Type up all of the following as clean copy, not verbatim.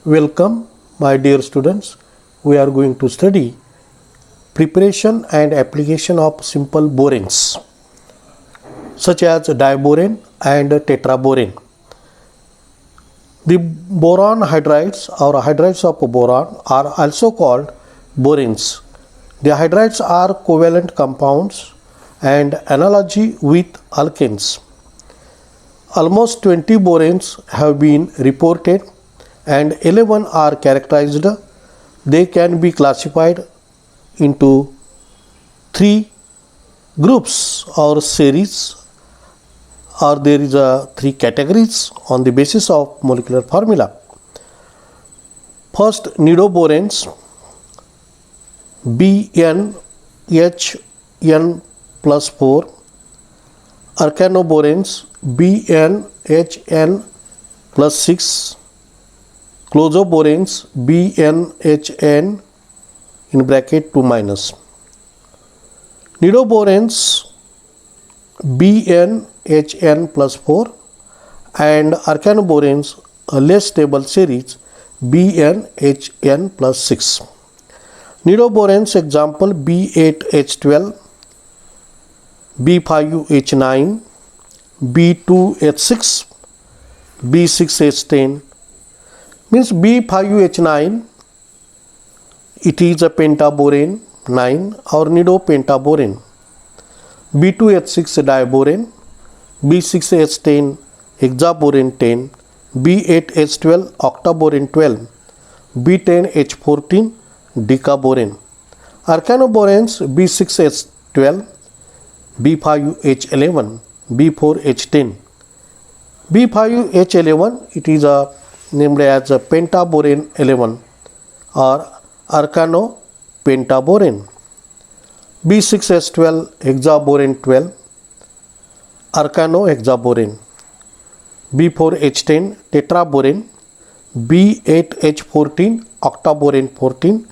Welcome, my dear students. We are going to study preparation and application of simple boranes such as diborane and tetraborane. The boron hydrides or hydrides of boron are also called boranes. The hydrides are covalent compounds and analogy with alkanes. Almost 20 boranes have been reported and 11 are characterized. They can be classified into 3 groups or series, or there is a 3 categories on the basis of molecular formula. First, nidoboranes BnHn plus 4, archanoboranes BnHn plus 6, clozoboranes BnHn in bracket 2 minus. Nidoboranes BnHn plus 4 and archanoboranes a less stable series BnHn plus 6. Nidoboranes example B8H12, B5H9, B2H6, B6H10. Means B5H9, it is a pentaborane 9 or nidopentaborane. B2H6 diborane, B6H10 hexaborane 10, B8H12 octaborane 12, B10H14 decaborane. Archanoboranes B6H12, B5H11, B4H10. B5H11 it is named as a pentaborane 11 or archanopentaborane. B6H12 hexaborane 12, archanohexaborane. B4H10 tetraborane, B8H14 octaborane 14,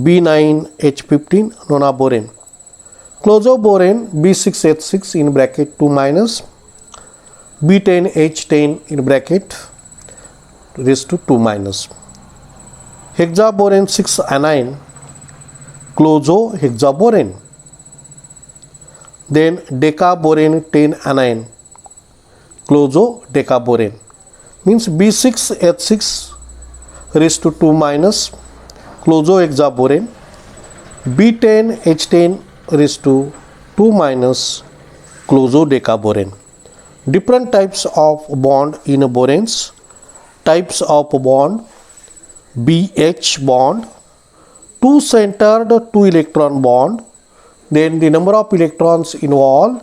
B9H15 nonaborane. Clozoborane B6H6 in bracket 2 minus, B10H10 in bracket raised to 2 minus. Hexaborane 6 anion, clozohexaborane. Then decaborane 10 anion, clozodecaborane. Means B6H6 raised to 2 minus, clozohexaborane. B10H10 raised to 2 minus, clozodecaborane. Different types of bond in boranes. Types of bond: BH bond, 2 centered 2 electron bond. Then the number of electrons involved,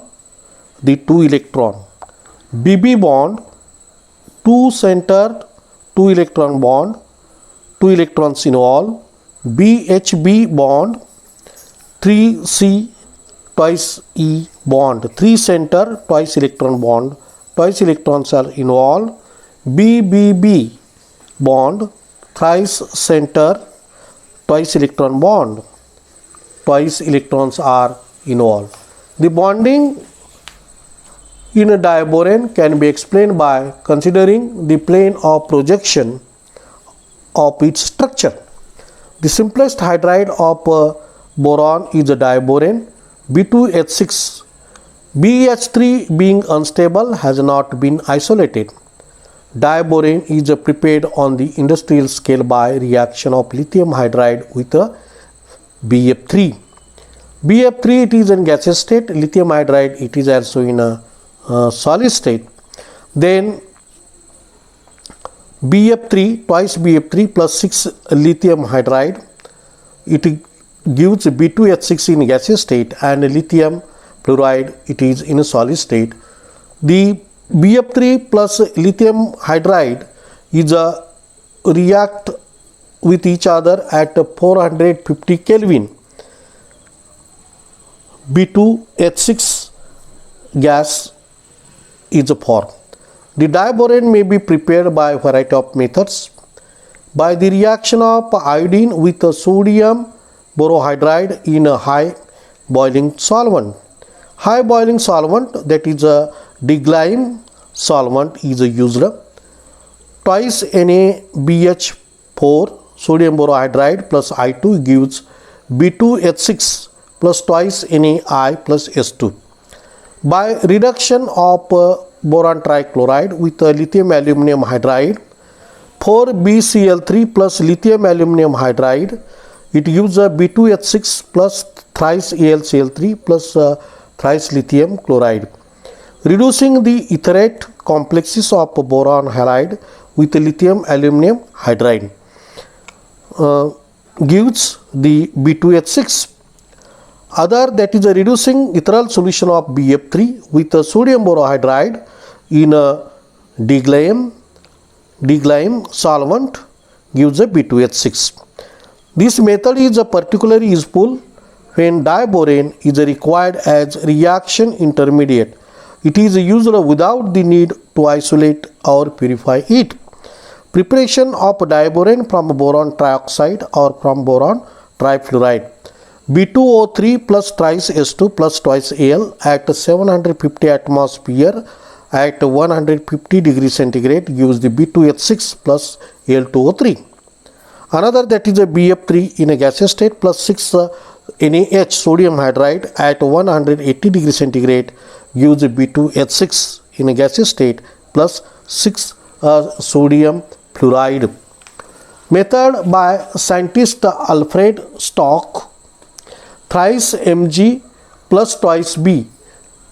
the 2 electron. BB bond, 2 centered 2 electron bond, 2 electrons involved. BHB bond, 3C twice E bond, 3 center twice electron bond, twice electrons are involved. BBB bond, thrice center twice electron bond, twice electrons are involved. The bonding in a diborane can be explained by considering the plane of projection of its structure. The simplest hydride of boron is a diborane B2H6. BH3 being unstable has not been isolated. Diborane is prepared on the industrial scale by reaction of lithium hydride with a BF3. BF3 it is in gaseous state, lithium hydride it is also in a solid state. Then BF3 twice BF3 plus 6 lithium hydride, it gives B2H6 in gaseous state, and lithium fluoride it is in a solid state. The BF3 plus lithium hydride is react with each other at 450 Kelvin. B2H6 gas is formed. The diborane may be prepared by a variety of methods. By the reaction of iodine with a sodium borohydride in a high boiling solvent. High boiling solvent, that is a Deglaim solvent, is used. Twice NaBH 4 sodium borohydride plus I2 gives B2H6 plus twice NaI plus S2. By reduction of boron trichloride with lithium aluminum hydride, 4BCl3 plus lithium aluminum hydride, it gives a B2H6 plus thrice AlCl3 plus thrice lithium chloride. Reducing the etherate complexes of boron halide with lithium aluminum hydride gives the B2H6. Other, that is a reducing ethereal solution of BF3 with a sodium borohydride in a deglyam solvent gives a B2H6. This method is particularly useful when diborane is required as reaction intermediate. It is used without the need to isolate or purify it. Preparation of diborane from boron trioxide or from boron trifluoride. B2O3 plus thrice S2 plus twice Al at 750 atmosphere at 150 degrees centigrade gives the B2H6 plus Al2O3. Another, that is a BF3 in a gaseous state plus 6 NaH sodium hydride at 180 degrees centigrade gives the B2H6 in a gaseous state plus 6 sodium fluoride. Method by scientist Alfred Stock. Thrice Mg plus twice B.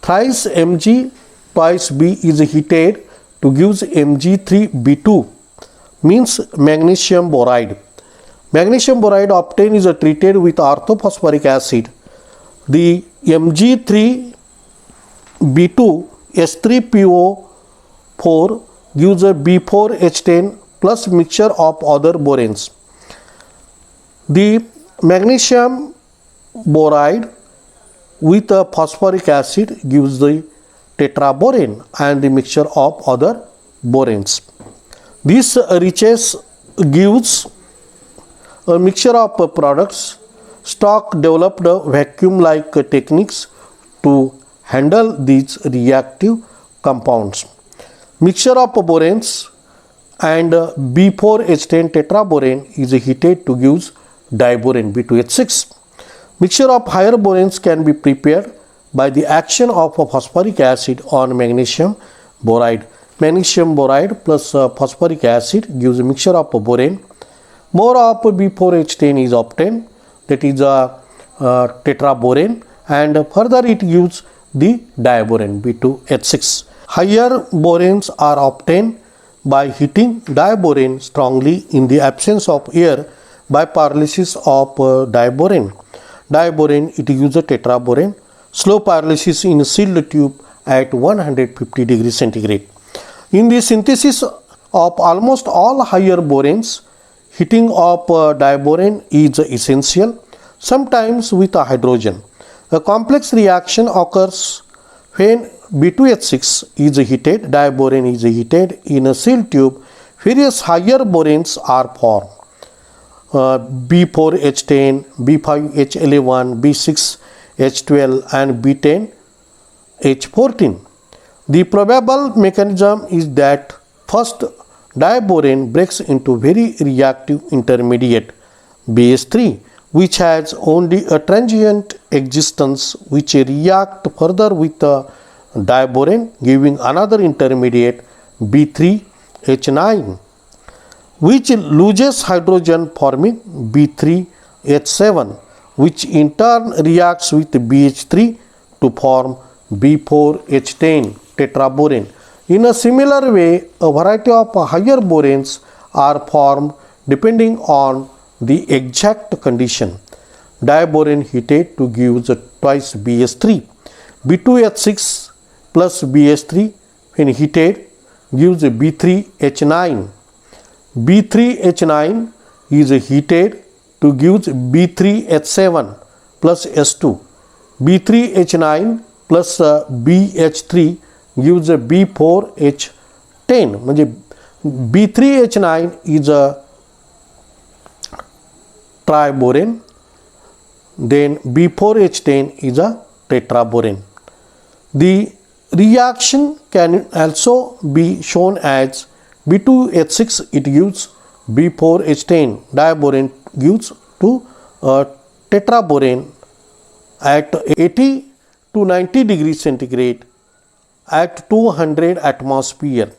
Thrice Mg twice B is heated to give Mg3B2, means magnesium boride. Magnesium boride obtained is treated with orthophosphoric acid. The Mg3B2 S3PO4 gives a B4H10 plus mixture of other boranes. The magnesium boride with a phosphoric acid gives the tetraborane and the mixture of other boranes. This riches gives a mixture of products. Stock developed vacuum-like techniques to handle these reactive compounds. Mixture of boranes and B4H10 tetraborane is heated to give diborane B2H6. Mixture of higher boranes can be prepared by the action of phosphoric acid on magnesium boride. Magnesium boride plus phosphoric acid gives a mixture of borane. More of B4H10 is obtained, that is a tetraborane, and further it gives the diborane B2H6. Higher boranes are obtained by heating diborane strongly in the absence of air by pyrolysis of diborane. Diborane, it gives a tetraborane. Slow pyrolysis in sealed tube at 150 degrees centigrade. In the synthesis of almost all higher boranes, heating of diborane is essential, sometimes with hydrogen. A complex reaction occurs when B2H6 is heated, diborane is heated in a sealed tube. Various higher boranes are formed. B4H10, B5H11, B6H12 and B10H14. The probable mechanism is that first diborane breaks into very reactive intermediate BH3, which has only a transient existence, which react further with diborane, giving another intermediate B3H9, which loses hydrogen, forming B3H7, which in turn reacts with BH3 to form B4H10 tetraborane. In a similar way, a variety of higher boranes are formed depending on the exact condition. Diborane heated to give twice BH3. B2H6 plus BH3 when heated gives B3H9. B3H9 is heated to give B3H7 plus S2. B3H9 plus BH3 gives B4H10. म्हणजे B3H9 is a triborane, then B4H10 is a tetraborane. The reaction can also be shown as B2H6, it gives B4H10 diborane gives to tetraborane at 80 to 90 degrees centigrade at 200 atmosphere.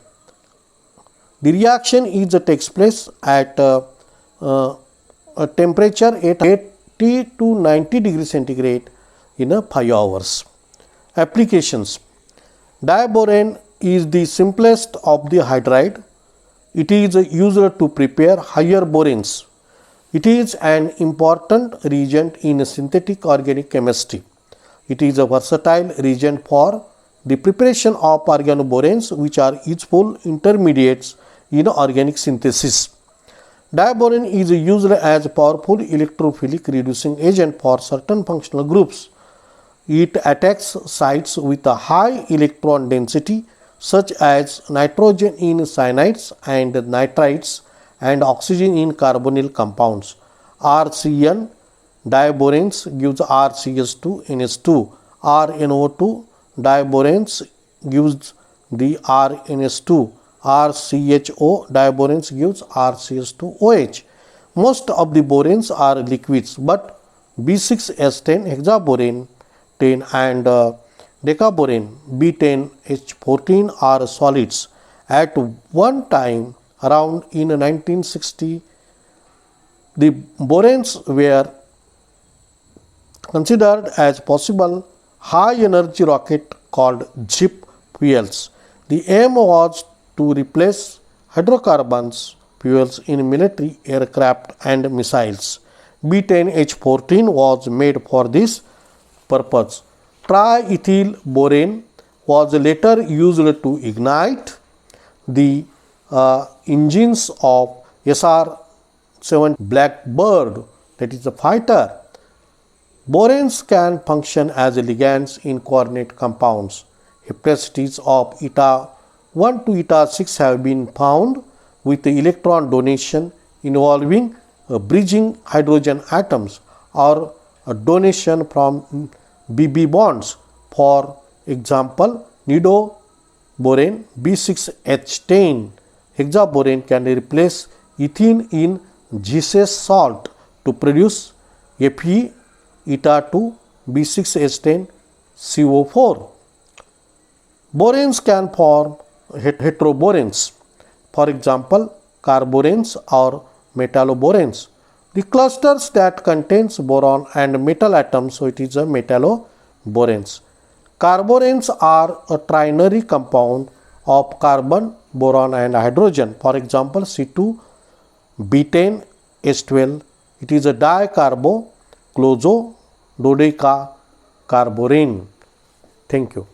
The reaction takes place at a temperature at 80 to 90 degrees centigrade in 5 hours. Applications. Diborane is the simplest of the hydride. It is used to prepare higher boranes. It is an important reagent in synthetic organic chemistry. It is a versatile reagent for the preparation of organoboranes, which are useful intermediates in organic synthesis. Diborane is used as a powerful electrophilic reducing agent for certain functional groups. It attacks sites with a high electron density such as nitrogen in cyanides and nitrites and oxygen in carbonyl compounds. RCN diboranes gives RCS2NS2. RNO2 diboranes gives the RNS2. RCHO diboranes gives RCS2OH. Most of the boranes are liquids, but B6H10 hexaborane 10 and decaborane B10H14 are solids. At one time around in 1960, the boranes were considered as possible high energy rocket called JIP fuels. The aim was to replace hydrocarbons fuels in military aircraft and missiles. B10H14 was made for this purpose. Triethyl borane was later used to ignite the engines of SR-7 Blackbird, that is a fighter. Boranes can function as ligands in coordinate compounds. Hepticities of eta 1 to eta 6 have been found with the electron donation involving bridging hydrogen atoms or a donation from BB bonds. For example, nidoborane B6H10 hexaborane can replace ethene in Giese salt to produce Fe eta 2 B6H10 CO4. Boranes can form heteroboranes, for example carboranes or metalloboranes. The clusters that contains boron and metal atoms, so it is a metalloboranes. Carboranes are a trinary compound of carbon, boron and hydrogen. For example, C2B10H12. It is a dicarbo clozo dodecacarborane. Thank you.